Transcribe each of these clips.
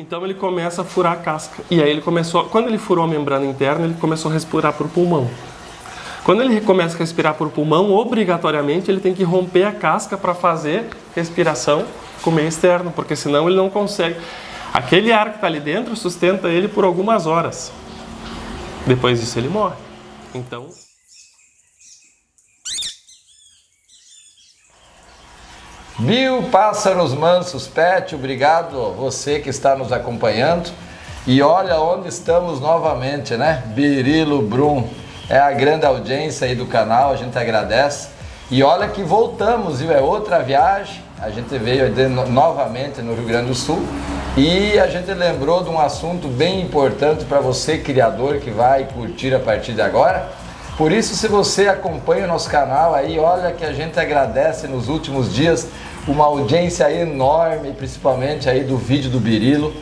Então ele começa a furar a casca. E aí quando ele furou a membrana interna, ele começou a respirar por pulmão. Quando ele começa a respirar por pulmão, obrigatoriamente ele tem que romper a casca para fazer respiração com o meio externo, porque senão ele não consegue. Aquele ar que está ali dentro sustenta ele por algumas horas. Depois disso ele morre. Então... Biopássaros Mansos Pet, obrigado a você que está nos acompanhando. E olha onde estamos novamente, né? Birilo Brum, é a grande audiência aí do canal, a gente agradece. E olha que voltamos, viu? É outra viagem, a gente veio novamente no Rio Grande do Sul e a gente lembrou de um assunto bem importante para você, criador, que vai curtir a partir de agora. Por isso, se você acompanha o nosso canal aí, olha que a gente agradece nos últimos dias uma audiência enorme, principalmente aí do vídeo do Birilo,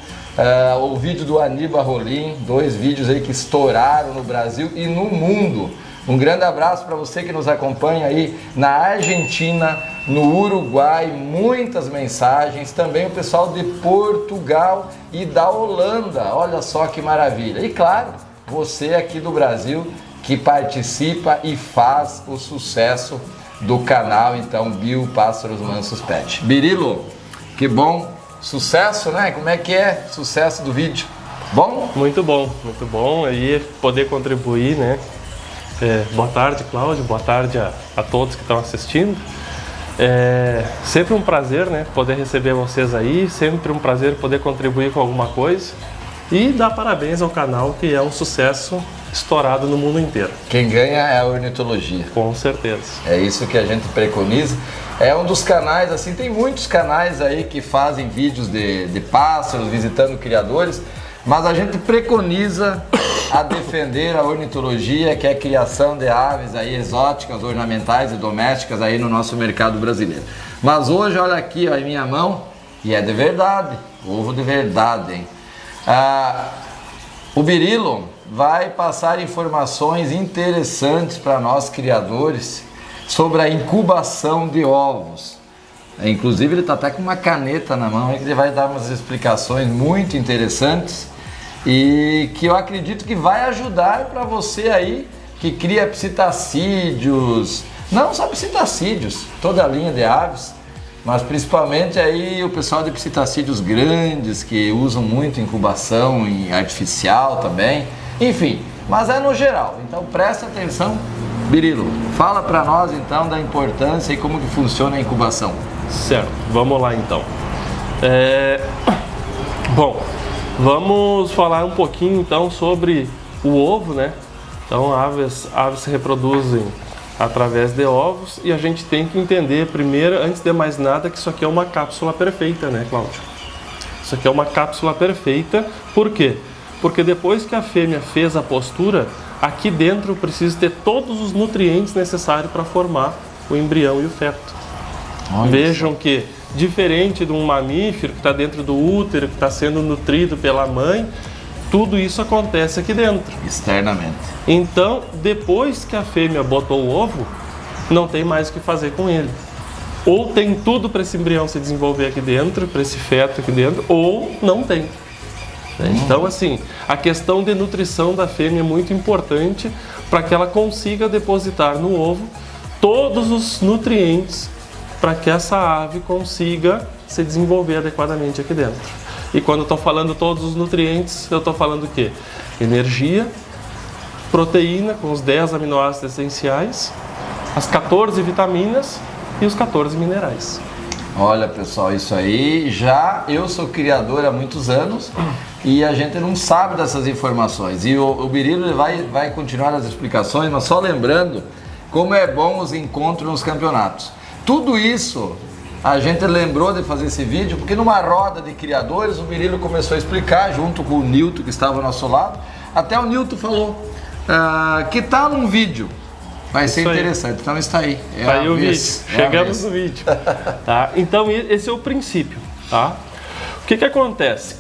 o vídeo do Aníbal Rolim, 2 vídeos aí que estouraram no Brasil e no mundo. Um grande abraço para você que nos acompanha aí na Argentina, no Uruguai, muitas mensagens, também o pessoal de Portugal e da Holanda, olha só que maravilha. E claro, você aqui do Brasil que participa e faz o sucesso do canal, então, Biopássaros Mansos Pet. Birilo, que bom, sucesso, né? Como é que é sucesso do vídeo? Bom? Muito bom aí poder contribuir, né? Boa tarde, Cláudio, boa tarde a todos que estão assistindo. É sempre um prazer, né, poder receber vocês aí, sempre um prazer poder contribuir com alguma coisa e dar parabéns ao canal, que é um sucesso estourado no mundo inteiro. Quem ganha é a ornitologia. Com certeza. É isso que a gente preconiza. É um dos canais, assim, tem muitos canais aí que fazem vídeos de pássaros, visitando criadores, mas a gente preconiza a defender a ornitologia, que é a criação de aves aí exóticas, ornamentais e domésticas aí no nosso mercado brasileiro. Mas hoje, olha aqui, ó, em minha mão, e é de verdade, ovo de verdade, hein? O Birilo vai passar informações interessantes para nós criadores sobre a incubação de ovos. Inclusive ele está até com uma caneta na mão, que ele vai dar umas explicações muito interessantes e que eu acredito que vai ajudar para você aí que cria psitacídeos, não só psitacídeos, toda a linha de aves, mas principalmente aí o pessoal de psitacídeos grandes que usam muito incubação artificial também. Enfim, mas é no geral, então presta atenção. Birilo, fala para nós então da importância e como que funciona a incubação. Certo, vamos lá então. Bom, vamos falar um pouquinho então sobre o ovo, né? Então aves se reproduzem através de ovos e a gente tem que entender primeiro, antes de mais nada, que isso aqui é uma cápsula perfeita, né, Cláudio? Isso aqui é uma cápsula perfeita, por quê? Porque depois que a fêmea fez a postura, aqui dentro precisa ter todos os nutrientes necessários para formar o embrião e o feto. Olha. Vejam que, diferente de um mamífero que está dentro do útero, que está sendo nutrido pela mãe, tudo isso acontece aqui dentro. Externamente. Então, depois que a fêmea botou o ovo, não tem mais o que fazer com ele. Ou tem tudo para esse embrião se desenvolver aqui dentro, para esse feto aqui dentro, ou não tem. Então, assim, a questão de nutrição da fêmea é muito importante para que ela consiga depositar no ovo todos os nutrientes para que essa ave consiga se desenvolver adequadamente aqui dentro. E quando eu estou falando todos os nutrientes, eu estou falando o quê? Energia, proteína com os 10 aminoácidos essenciais, as 14 vitaminas e os 14 minerais. Olha, pessoal, isso aí eu sou criador há muitos anos e a gente não sabe dessas informações. E o Birilo vai continuar as explicações, mas só lembrando como é bom os encontros nos campeonatos. Tudo isso a gente lembrou de fazer esse vídeo porque numa roda de criadores o Birilo começou a explicar junto com o Nilton, que estava ao nosso lado. Até o Nilton falou, que tal um vídeo? Vai ser interessante, então está aí. Está aí o vídeo, chegamos no vídeo. Tá? Então esse é o princípio. Tá? O que acontece?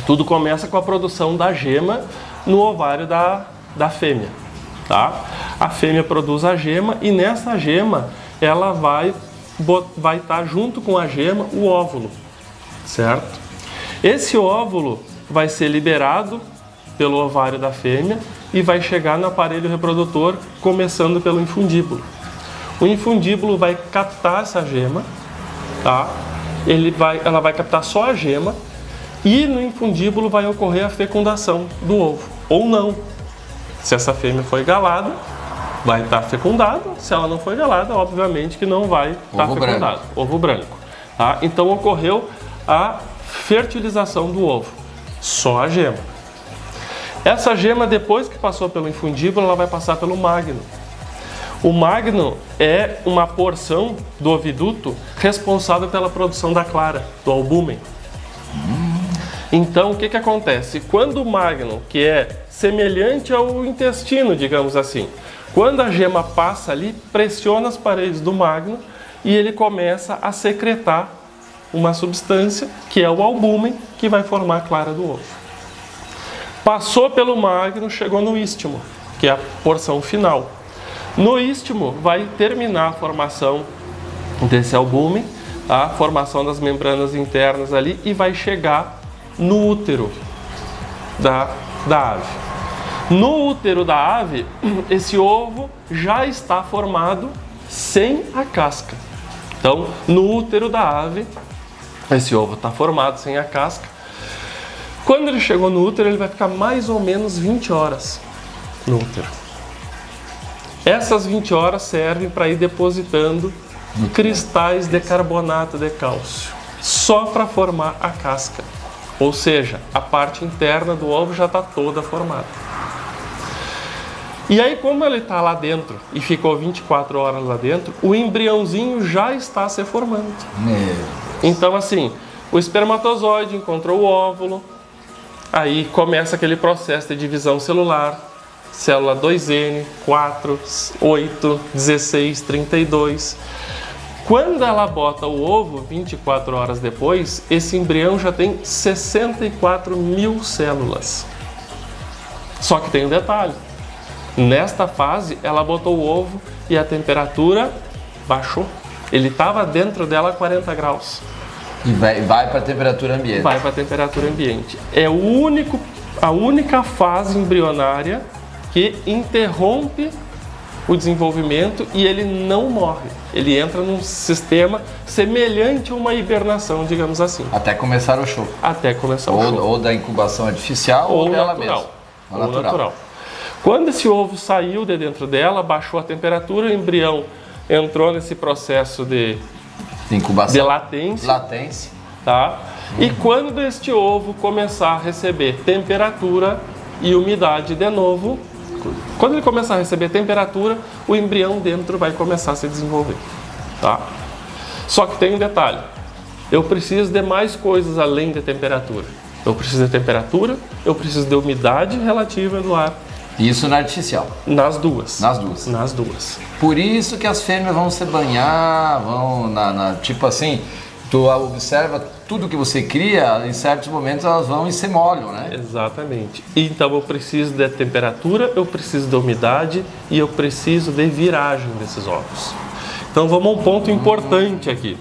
Tudo começa com a produção da gema no ovário da fêmea. Tá? A fêmea produz a gema e nessa gema ela vai estar junto com a gema o óvulo, certo? Esse óvulo vai ser liberado pelo ovário da fêmea e vai chegar no aparelho reprodutor, começando pelo infundíbulo. O infundíbulo vai captar essa gema, tá? Ela vai captar só a gema e no infundíbulo vai ocorrer a fecundação do ovo, ou não. Se essa fêmea foi galada, vai estar fecundada. Se ela não foi galada, obviamente que não vai estar fecundada. Ovo branco. Tá? Então ocorreu a fertilização do ovo, só a gema. Essa gema, depois que passou pelo infundíbulo, ela vai passar pelo magno. O magno é uma porção do oviduto responsável pela produção da clara, do albúmen. Então, o que acontece? Quando o magno, que é semelhante ao intestino, digamos assim, quando a gema passa ali, pressiona as paredes do magno e ele começa a secretar uma substância, que é o albúmen, que vai formar a clara do ovo. Passou pelo magno, chegou no istmo, que é a porção final. No istmo vai terminar a formação desse albúmen, a formação das membranas internas ali, e vai chegar no útero da ave. No útero da ave, esse ovo já está formado sem a casca. Então, no útero da ave, esse ovo está formado sem a casca. Quando ele chegou no útero, ele vai ficar mais ou menos 20 horas no útero. Essas 20 horas servem para ir depositando cristais de carbonato de cálcio, só para formar a casca. Ou seja, a parte interna do ovo já está toda formada. E aí, como ele está lá dentro e ficou 24 horas lá dentro, o embriãozinho já está se formando. Então, assim, o espermatozoide encontrou o óvulo, aí começa aquele processo de divisão celular, célula 2N, 4, 8, 16, 32. Quando ela bota o ovo, 24 horas depois, esse embrião já tem 64 mil células. Só que tem um detalhe. Nesta fase, ela botou o ovo e a temperatura baixou. Ele estava dentro dela a 40 graus. E vai para a temperatura ambiente. Vai para a temperatura ambiente. É a única fase embrionária que interrompe o desenvolvimento e ele não morre. Ele entra num sistema semelhante a uma hibernação, digamos assim. Até começar o show. Até começar o show. Ou da incubação artificial ou dela mesma. Ou natural. Quando esse ovo saiu de dentro dela, baixou a temperatura, o embrião entrou nesse processo de incubação, de latência. Tá? E quando este ovo começar a receber temperatura e umidade de novo, quando ele começar a receber temperatura, o embrião dentro vai começar a se desenvolver. Tá? Só que tem um detalhe, eu preciso de mais coisas além da temperatura. Eu preciso de temperatura, eu preciso de umidade relativa do ar. Isso na artificial? Nas duas. Nas duas. Nas duas. Por isso que as fêmeas vão se banhar, vão tipo assim, tu observa tudo que você cria, em certos momentos elas vão e se molham, né? Exatamente. Então eu preciso de temperatura, eu preciso de umidade e eu preciso de viragem desses ovos. Então vamos a um ponto importante aqui.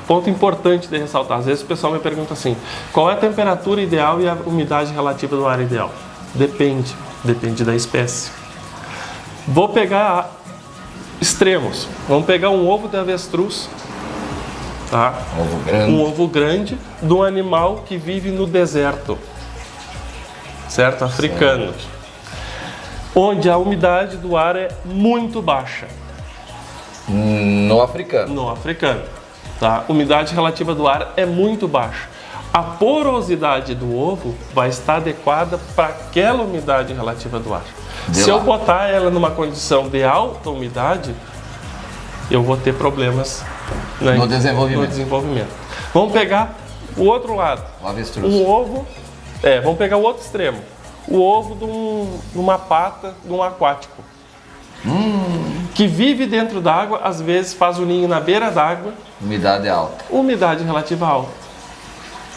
Ponto importante de ressaltar. Às vezes o pessoal me pergunta assim, qual é a temperatura ideal e a umidade relativa do ar ideal? Depende da espécie. Vou pegar extremos. Vamos pegar um ovo de avestruz, tá? Um ovo grande de um animal que vive no deserto, certo? Africano. Onde a umidade do ar é muito baixa. No africano. No africano, tá? A umidade relativa do ar é muito baixa. A porosidade do ovo vai estar adequada para aquela umidade relativa do ar. Se eu botar ela numa condição de alta umidade, eu vou ter problemas no desenvolvimento. Vamos pegar o outro lado. O avestruz. Um ovo, vamos pegar o outro extremo. O ovo de uma pata de um aquático. Que vive dentro d'água, às vezes faz o ninho na beira d'água. Umidade alta. Umidade relativa alta.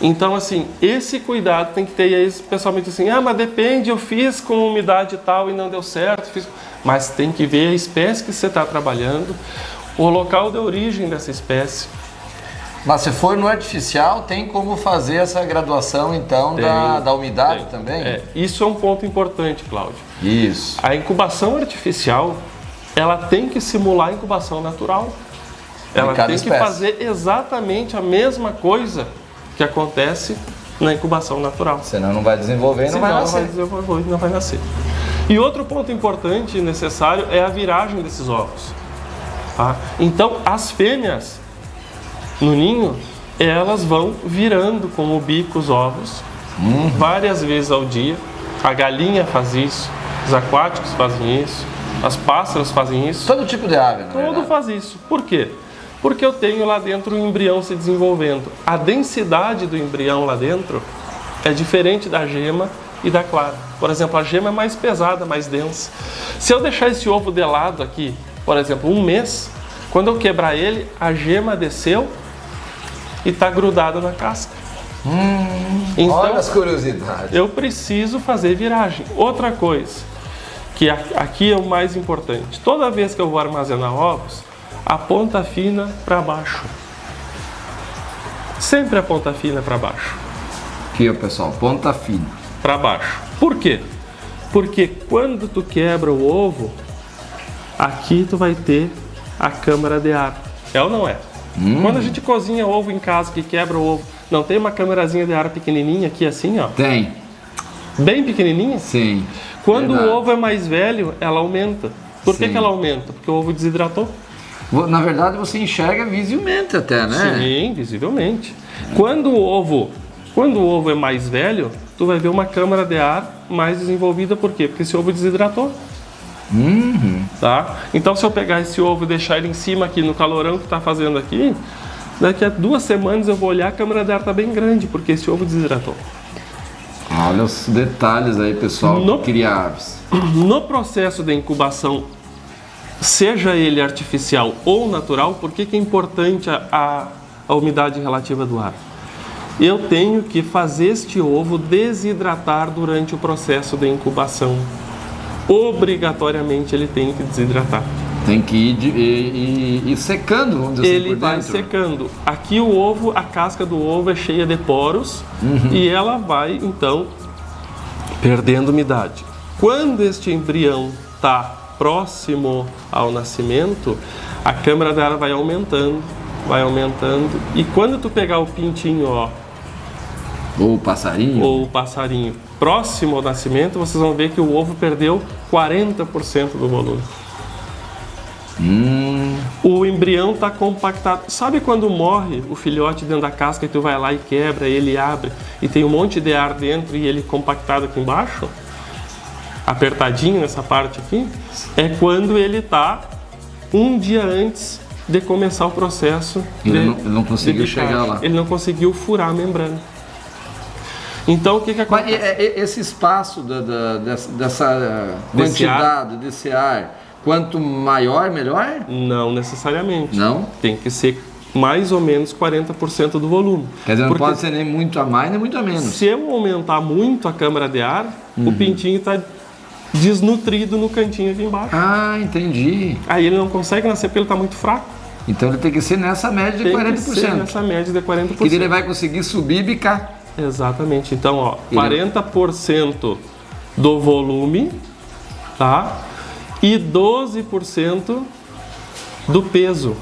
Então, assim, esse cuidado tem que ter. E aí o pessoal me diz assim, mas depende, eu fiz com umidade tal e não deu certo. Mas tem que ver a espécie que você está trabalhando, o local de origem dessa espécie. Mas se for no artificial, tem como fazer essa graduação, então, da umidade também? Isso é um ponto importante, Cláudio. Isso. A incubação artificial, ela tem que simular a incubação natural. Ela tem que fazer exatamente a mesma coisa que acontece na incubação natural. Senão não vai desenvolver e não vai nascer. Não vai nascer. E outro ponto importante e necessário é a viragem desses ovos. Tá? Então, as fêmeas no ninho, elas vão virando com o bico os ovos várias vezes ao dia. A galinha faz isso, os aquáticos fazem isso, as pássaros fazem isso. Todo tipo de ave, na verdade. Todo faz isso. Por quê? Porque eu tenho lá dentro um embrião se desenvolvendo. A densidade do embrião lá dentro é diferente da gema e da clara. Por exemplo, a gema é mais pesada, mais densa. Se eu deixar esse ovo de lado aqui, por exemplo, um mês, quando eu quebrar ele, a gema desceu e está grudada na casca. Então, olha as curiosidades. eu preciso fazer viragem. Outra coisa, que aqui é o mais importante. Toda vez que eu vou armazenar ovos, a ponta fina para baixo. Sempre a ponta fina para baixo. Aqui, ó, pessoal, ponta fina. Para baixo. Por quê? Porque quando tu quebra o ovo, aqui tu vai ter a câmara de ar. É ou não é? Quando a gente cozinha ovo em casa, que quebra o ovo, não tem uma câmerazinha de ar pequenininha aqui assim, ó? Tem. Bem pequenininha? Sim. Quando verdade. o ovo é mais velho, ela aumenta. Por que Sim. ela aumenta? Porque o ovo desidratou. Na verdade, você enxerga visivelmente até, né? Sim, visivelmente. Quando o ovo é mais velho, tu vai ver uma câmara de ar mais desenvolvida. Por quê? Porque esse ovo desidratou. Tá? Então, se eu pegar esse ovo e deixar ele em cima aqui no calorão que está fazendo aqui, daqui a 2 semanas eu vou olhar, a câmara de ar está bem grande, porque esse ovo desidratou. Olha os detalhes aí, pessoal, que cria aves. No processo de incubação, seja ele artificial ou natural, por que é importante a umidade relativa do ar? Eu tenho que fazer este ovo desidratar durante o processo de incubação. Obrigatoriamente ele tem que desidratar. Tem que ir secando, vamos dizer assim, Ele vai secando. Aqui o ovo, a casca do ovo é cheia de poros e ela vai, então, perdendo umidade. Quando este embrião está próximo ao nascimento, a câmara de ar vai aumentando, e quando tu pegar o pintinho, ó, ou o passarinho, próximo ao nascimento, vocês vão ver que o ovo perdeu 40% do volume. O embrião está compactado. Sabe quando morre o filhote dentro da casca e tu vai lá e quebra, ele abre e tem um monte de ar dentro e ele compactado aqui embaixo? Apertadinho nessa parte aqui? É quando ele está um dia antes de começar o processo. Ele não conseguiu chegar lá. Ele não conseguiu furar a membrana. Então o que acontece? Mas esse espaço dessa quantidade desse ar, quanto maior, melhor? Não necessariamente. Não? Tem que ser mais ou menos 40% do volume. Quer dizer, não pode ser nem muito a mais, nem muito a menos. Se eu aumentar muito a câmara de ar, o pintinho está desnutrido no cantinho aqui embaixo. Ah, entendi. Aí ele não consegue nascer porque ele está muito fraco. Então ele tem que ser nessa média de 40%. Tem que ser nessa média de 40%. Que ele vai conseguir subir e bicar. Exatamente. Então, ó, 40% do volume, tá? E 12% do peso.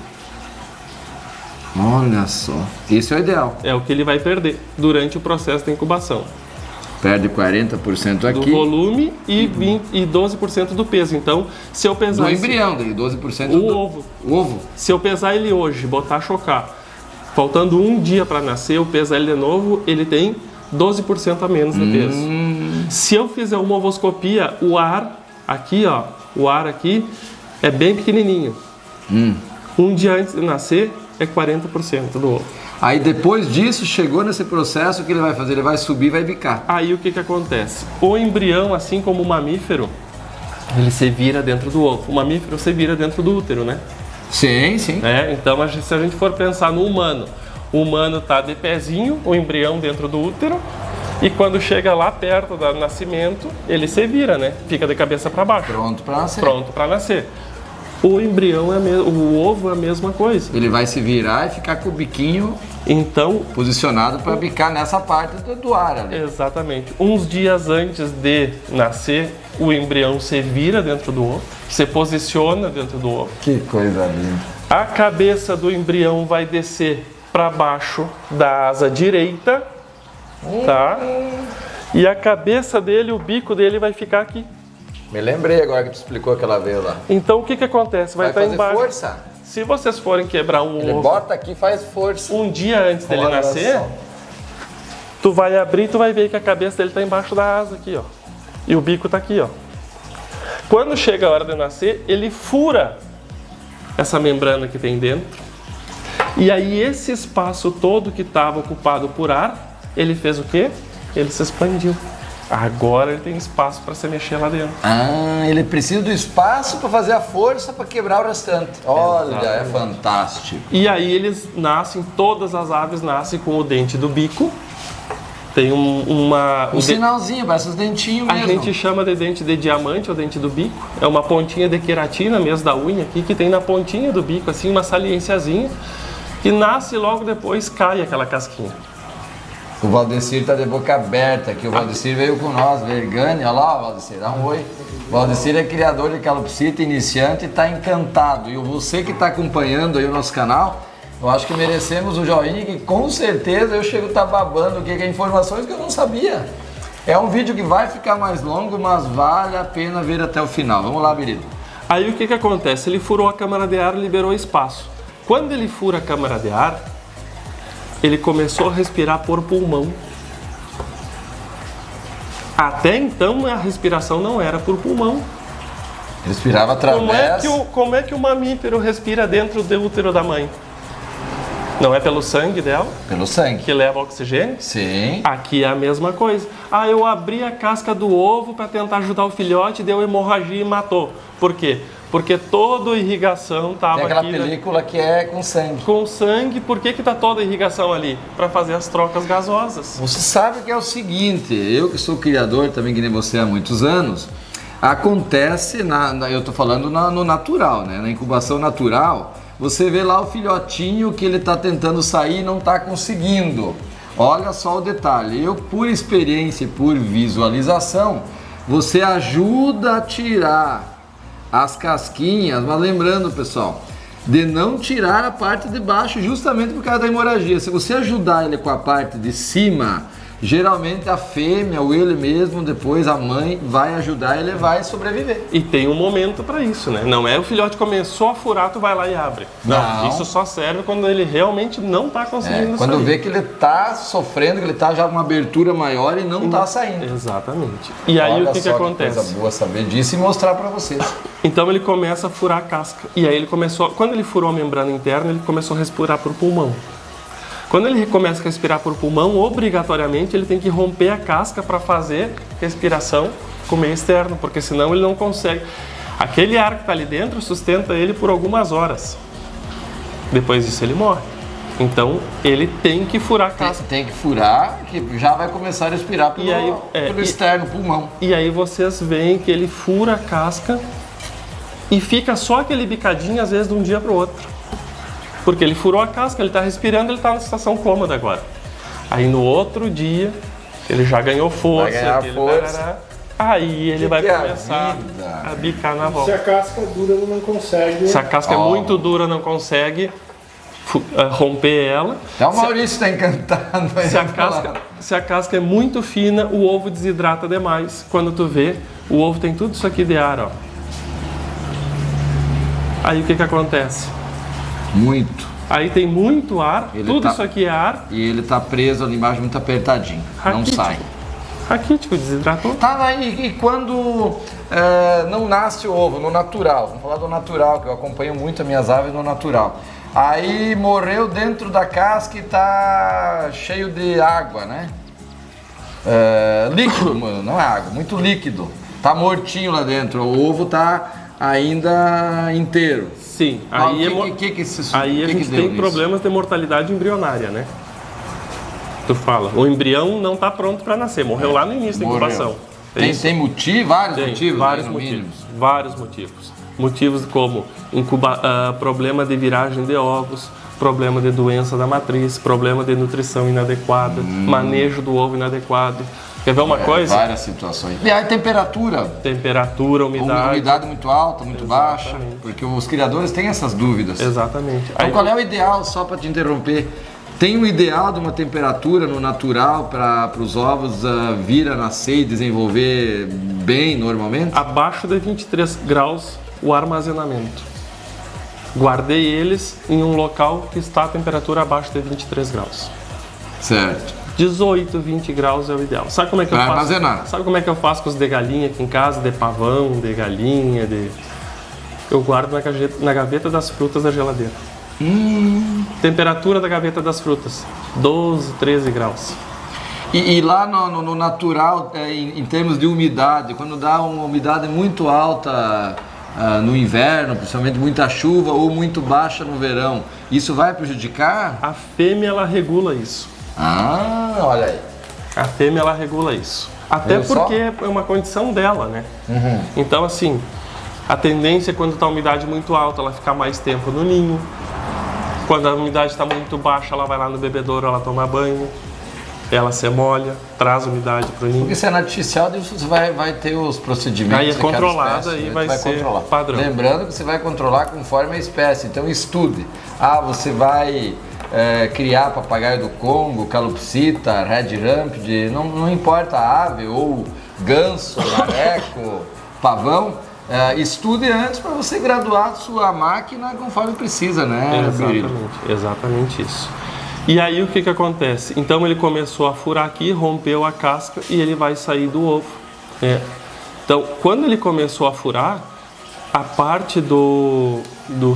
Olha só. Isso é o ideal. É o que ele vai perder durante o processo de incubação. Perde 40% aqui. Do volume e 12% do peso. Então, se eu pesar... Do embrião dele, 12% do ovo. O ovo. Se eu pesar ele hoje, botar chocar, faltando um dia para nascer, eu pesar ele de novo, ele tem 12% a menos de peso. Se eu fizer uma ovoscopia, o ar aqui, ó, o ar aqui é bem pequenininho. Um dia antes de nascer, é 40% do ovo. Aí depois disso, chegou nesse processo, o que ele vai fazer? Ele vai subir, vai bicar. Aí o que acontece? O embrião, assim como o mamífero, ele se vira dentro do ovo. O mamífero se vira dentro do útero, né? Sim, sim. Então, se a gente for pensar no humano, o humano está de pezinho, o embrião dentro do útero, e quando chega lá perto do nascimento, ele se vira, né? Fica de cabeça para baixo. Pronto para nascer. Pronto para nascer. O embrião o ovo é a mesma coisa. Ele vai se virar e ficar com o biquinho Então, posicionado para bicar nessa parte do ar ali. exatamente. Uns dias antes de nascer, o embrião se vira dentro do ovo, se posiciona dentro do ovo. Que coisa linda. A cabeça do embrião vai descer para baixo da asa direita, tá? E a cabeça dele, o bico dele vai ficar aqui. Me lembrei agora que tu explicou aquela vez lá. Então o que acontece? Vai estar fazer embaixo. força. Se vocês forem quebrar um Ele ovo bota aqui e faz força. um dia antes dele Olha nascer, só. tu vai abrir e tu vai ver que a cabeça dele está embaixo da asa aqui, ó. E o bico está aqui, ó. Quando chega a hora de nascer, ele fura essa membrana que tem dentro. E aí esse espaço todo que estava ocupado por ar, ele fez o quê? Ele se expandiu. Agora ele tem espaço para se mexer lá dentro. Ah, ele precisa do espaço para fazer a força para quebrar o restante. Olha, é fantástico. E aí eles nascem, todas as aves nascem com o dente do bico. Tem um sinalzinho, parece os dentinhos A mesmo. gente chama de dente de diamante, ou dente do bico. É uma pontinha de queratina mesmo da unha aqui, que tem na pontinha do bico, assim, uma saliênciazinha, que nasce e logo depois cai aquela casquinha. O Valdecir tá de boca aberta aqui. O Valdecir veio com nós, Vergani. Olha lá, Valdecir, dá um oi. O Valdecir é criador de calopsita, iniciante, e tá encantado. E você que tá acompanhando aí o nosso canal, eu acho que merecemos um joinha, que com certeza eu chego a estar babando aqui, que é informações que eu não sabia. É um vídeo que vai ficar mais longo, mas vale a pena ver até o final. Vamos lá, Berido. Aí o que acontece? Ele furou a câmara de ar e liberou espaço. Quando ele fura a câmara de ar, ele começou a respirar por pulmão. Até então a respiração não era por pulmão. Respirava através... Como é que o mamífero respira dentro do útero da mãe? Não é pelo sangue dela? Pelo sangue. Que leva oxigênio? Sim. Aqui é a mesma coisa. Ah, eu abri a casca do ovo para tentar ajudar o filhote, deu hemorragia e matou. Por quê? Porque toda a irrigação estava aqui... Tem aquela película que é com sangue. Com sangue, por que está toda a irrigação ali? Para fazer as trocas gasosas. Você sabe que é o seguinte, eu que sou criador também, que nem você há muitos anos, acontece, eu estou falando no natural, né? Na incubação natural, você vê lá o filhotinho que ele está tentando sair e não está conseguindo. Olha só o detalhe, eu por experiência e por visualização, você ajuda a tirar as casquinhas, mas lembrando, pessoal, de não tirar a parte de baixo justamente por causa da hemorragia. Se você ajudar ele com a parte de cima, geralmente a fêmea ou ele mesmo, depois a mãe vai ajudar e ele vai sobreviver. E tem um momento para isso, né? Não é o filhote começou a furar, tu vai lá e abre. Não. Isso só serve quando ele realmente não está conseguindo quando sair. vê que ele está sofrendo, que ele está já com uma abertura maior e não está saindo. Exatamente. E aí Olha o que só acontece? Coisa boa saber disso e mostrar para vocês. Então ele começa a furar a casca. E aí ele começou, quando ele furou a membrana interna, ele começou a respirar por pulmão. Quando ele começa a respirar por pulmão, obrigatoriamente ele tem que romper a casca para fazer respiração com o meio externo, porque senão ele não consegue. Aquele ar que está ali dentro sustenta ele por algumas horas. Depois disso ele morre. Então ele tem que furar a casca. Tem que furar, que já vai começar a respirar pelo externo, pulmão. E aí vocês veem que ele fura a casca e fica só aquele bicadinho, às vezes, de um dia para o outro. Porque ele furou a casca, ele está respirando, ele está na situação cômoda agora. Aí no outro dia, ele já ganhou força. Vai ganhar força. Aí ele vai começar a bicar na volta. Se a casca é dura, ele não consegue... Se a casca é muito dura, não consegue romper ela. Então o Maurício está encantado. Se a casca é muito fina, o ovo desidrata demais. Quando tu vê, o ovo tem tudo isso aqui de ar, ó. Aí o que acontece? Muito. Aí tem muito ar, tudo isso aqui é ar. E ele tá preso ali embaixo muito apertadinho, não sai. Raquítico, desidratou. Tá, e quando não nasce o ovo, no natural, vamos falar do natural, que eu acompanho muito as minhas aves no natural. Aí morreu dentro da casca e tá cheio de água, né? Líquido, não é água, muito líquido. Tá mortinho lá dentro, o ovo tá ainda inteiro. Sim, aí a gente tem problemas de mortalidade embrionária, né? Tu fala, o embrião não está pronto para nascer, morreu lá no início da incubação. Tem motivo? Vários motivos? Vários motivos. Motivos como problema de viragem de ovos, problema de doença da matriz, problema de nutrição inadequada, manejo do ovo inadequado. Quer ver uma coisa? Várias situações. E aí, temperatura? Temperatura, umidade. Umidade muito alta, muito baixa, porque os criadores têm essas dúvidas. Exatamente. Então, Aí, qual é o ideal, só para te interromper? Tem um ideal de uma temperatura no natural para os ovos vir a nascer e desenvolver bem normalmente? abaixo de 23 graus o armazenamento. Guardei eles em um local que está a temperatura abaixo de 23 graus. Certo. 18, 20 graus é o ideal. Sabe como é que eu faço? Armazenar. Sabe como é que eu faço com os de galinha aqui em casa? De pavão, de galinha, Eu guardo na gaveta das frutas da geladeira. Temperatura da gaveta das frutas, 12, 13 graus. E lá no natural, em termos de umidade, quando dá uma umidade muito alta no inverno, principalmente muita chuva, ou muito baixa no verão, isso vai prejudicar? A fêmea, ela regula isso. Ah, olha aí. A fêmea, ela regula isso. Até Viu porque só? é uma condição dela, né? Então, assim, a tendência é quando está a umidade muito alta, ela ficar mais tempo no ninho. Quando a umidade está muito baixa, ela vai lá no bebedouro, ela toma banho. Ela se molha, traz umidade para o ninho. Porque se é artificial, você vai ter os procedimentos. Aí é de cada controlada espécie, e né? vai ser controlar. padrão. Lembrando que você vai controlar conforme a espécie, então estude. Você vai criar papagaio do Congo, calopsita, red ramped, não importa a ave, ou ganso, mareco, pavão, estude antes para você graduar a sua máquina conforme precisa, né? Exatamente isso. E aí o que acontece? Então ele começou a furar aqui, rompeu a casca e ele vai sair do ovo. Então quando ele começou a furar, a parte do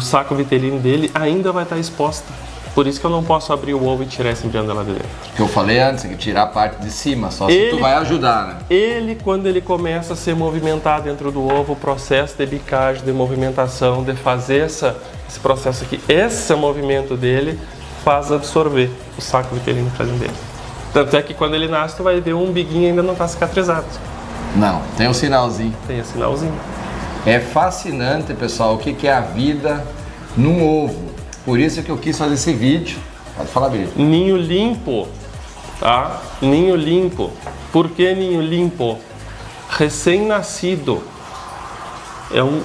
saco vitelino dele ainda vai estar exposta. Por isso que eu não posso abrir o ovo e tirar esse embrião dela de dentro. Que eu falei antes, que tirar a parte de cima, só se tu vai ajudar, né? Ele, quando ele começa a se movimentar dentro do ovo, o processo de bicagem, de movimentação, de fazer esse processo aqui, esse movimento dele faz absorver o saco vitelino que faz dele. Tanto é que quando ele nasce, tu vai ver o umbiguinho ainda não está cicatrizado. Não, tem um sinalzinho. Tem esse sinalzinho. É fascinante, pessoal, o que é a vida num ovo. Por isso que eu quis fazer esse vídeo. Pode falar, Brito. Ninho limpo, tá? Ninho limpo. Por que ninho limpo? Recém-nascido.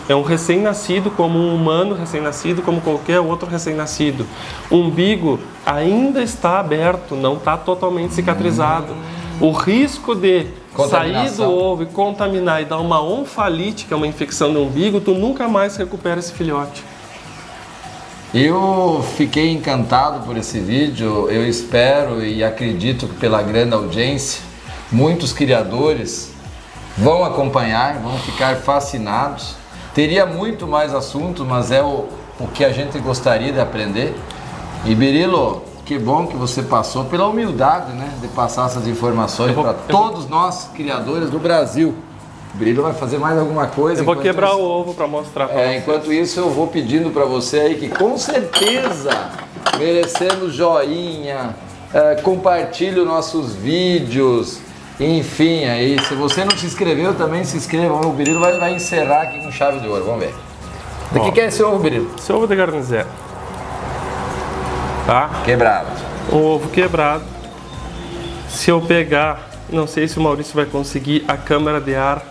É um recém-nascido como um humano recém-nascido, como qualquer outro recém-nascido. O umbigo ainda está aberto, não está totalmente cicatrizado. O risco de sair do ovo e contaminar e dar uma onfalite, que é uma infecção do umbigo, tu nunca mais recupera esse filhote. Eu fiquei encantado por esse vídeo. Eu espero e acredito que pela grande audiência, muitos criadores vão acompanhar, vão ficar fascinados. Teria muito mais assunto, mas é o que a gente gostaria de aprender. E Birilo, que bom que você passou pela humildade, né, de passar essas informações para todos nós criadores do Brasil. O Birilo vai fazer mais alguma coisa. Eu vou quebrar o ovo para mostrar para vocês. Enquanto isso, eu vou pedindo para você aí que com certeza merecemos joinha, compartilhe os nossos vídeos. Enfim, aí, se você não se inscreveu, também se inscreva. O Birilo vai encerrar aqui com chave de ouro. Vamos ver. O que é esse ovo, Birilo? Esse ovo de garnizé. Tá? Quebrado. O ovo quebrado. Se eu pegar, não sei se o Maurício vai conseguir, a câmara de ar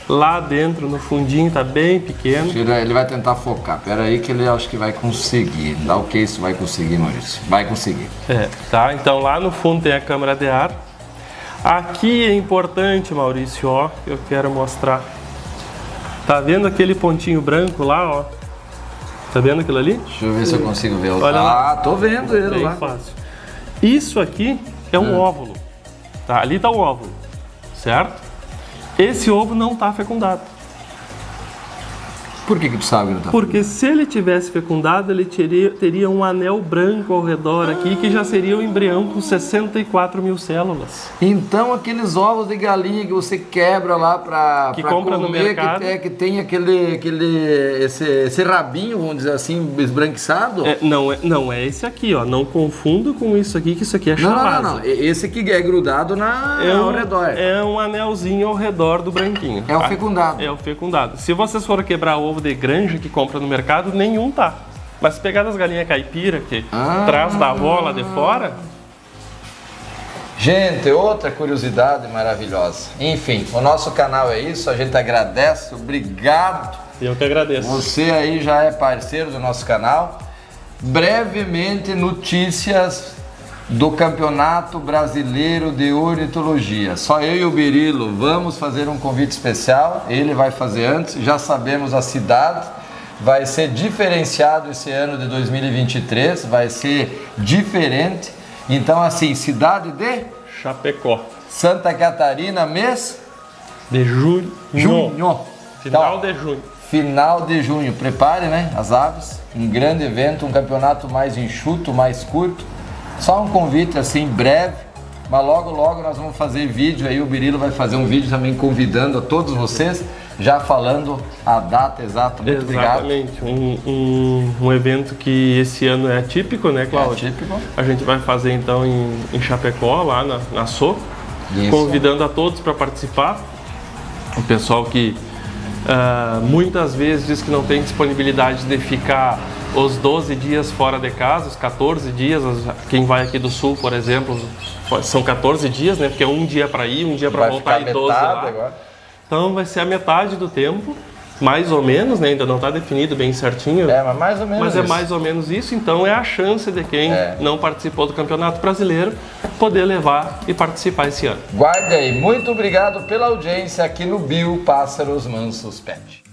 lá dentro, no fundinho, tá bem pequeno. Ele vai tentar focar. Pera aí que ele acho que vai conseguir. Dá o que isso vai conseguir, Maurício? Vai conseguir. Tá? Então lá no fundo tem a câmara de ar. Aqui é importante, Maurício, ó, eu quero mostrar. Tá vendo aquele pontinho branco lá, ó? Tá vendo aquilo ali? Deixa eu ver se eu consigo ver. Olha lá. Tô vendo ele bem lá. Fácil. Isso aqui é um óvulo. Tá? Ali tá o óvulo, certo? Esse ovo não tá fecundado. Por que tu sabe que não tá Porque se ele tivesse fecundado, ele teria um anel branco ao redor aqui, que já seria o embrião com 64 mil células. Então aqueles ovos de galinha que você quebra lá pra compra comer, no mercado, que tem esse rabinho, vamos dizer assim, esbranquiçado? Não é esse aqui, ó. Não confundo com isso aqui, que isso aqui é chavasa. Não. Esse aqui é grudado ao redor. É um anelzinho ao redor do branquinho. É o fecundado. É o fecundado. Se vocês forem quebrar ovo ovo de granja que compra no mercado, nenhum tá. Mas se pegar das galinhas caipira, que traz da avó lá de fora... Gente, outra curiosidade maravilhosa. Enfim, o nosso canal é isso, a gente agradece, obrigado. Eu que agradeço. Você aí já é parceiro do nosso canal. Brevemente, notícias do Campeonato Brasileiro de Ornitologia. Só eu e o Birilo vamos fazer um convite especial, ele vai fazer antes, já sabemos a cidade, vai ser diferenciado esse ano de 2023, vai ser diferente. Então assim, cidade de Chapecó. Santa Catarina, mês De junho. junho. Final Então, de junho. final de junho. Prepare, né, as aves. Um grande evento, um campeonato mais enxuto, mais curto. Só um convite assim breve, mas logo logo nós vamos fazer vídeo aí. O Birilo vai fazer um vídeo também convidando a todos vocês, já falando a data exata. Muito Exatamente. Um evento que esse ano é atípico, né, Cláudio? É atípico. A gente vai fazer então em Chapecó, lá na SO, Isso. convidando a todos para participar. O pessoal que muitas vezes diz que não tem disponibilidade de ficar os 12 dias fora de casa, os 14 dias, quem vai aqui do sul, por exemplo, são 14 dias, né? Porque é um dia para ir, um dia para voltar e 12 lá. Agora. Então vai ser a metade do tempo, mais ou menos, né? Ainda não está definido bem certinho. Mas mais ou menos Mas é isso. mais ou menos isso, então é a chance de quem não participou do Campeonato Brasileiro poder levar e participar esse ano. Guarde aí. Muito obrigado pela audiência aqui no Bio Pássaros Mansos Pet.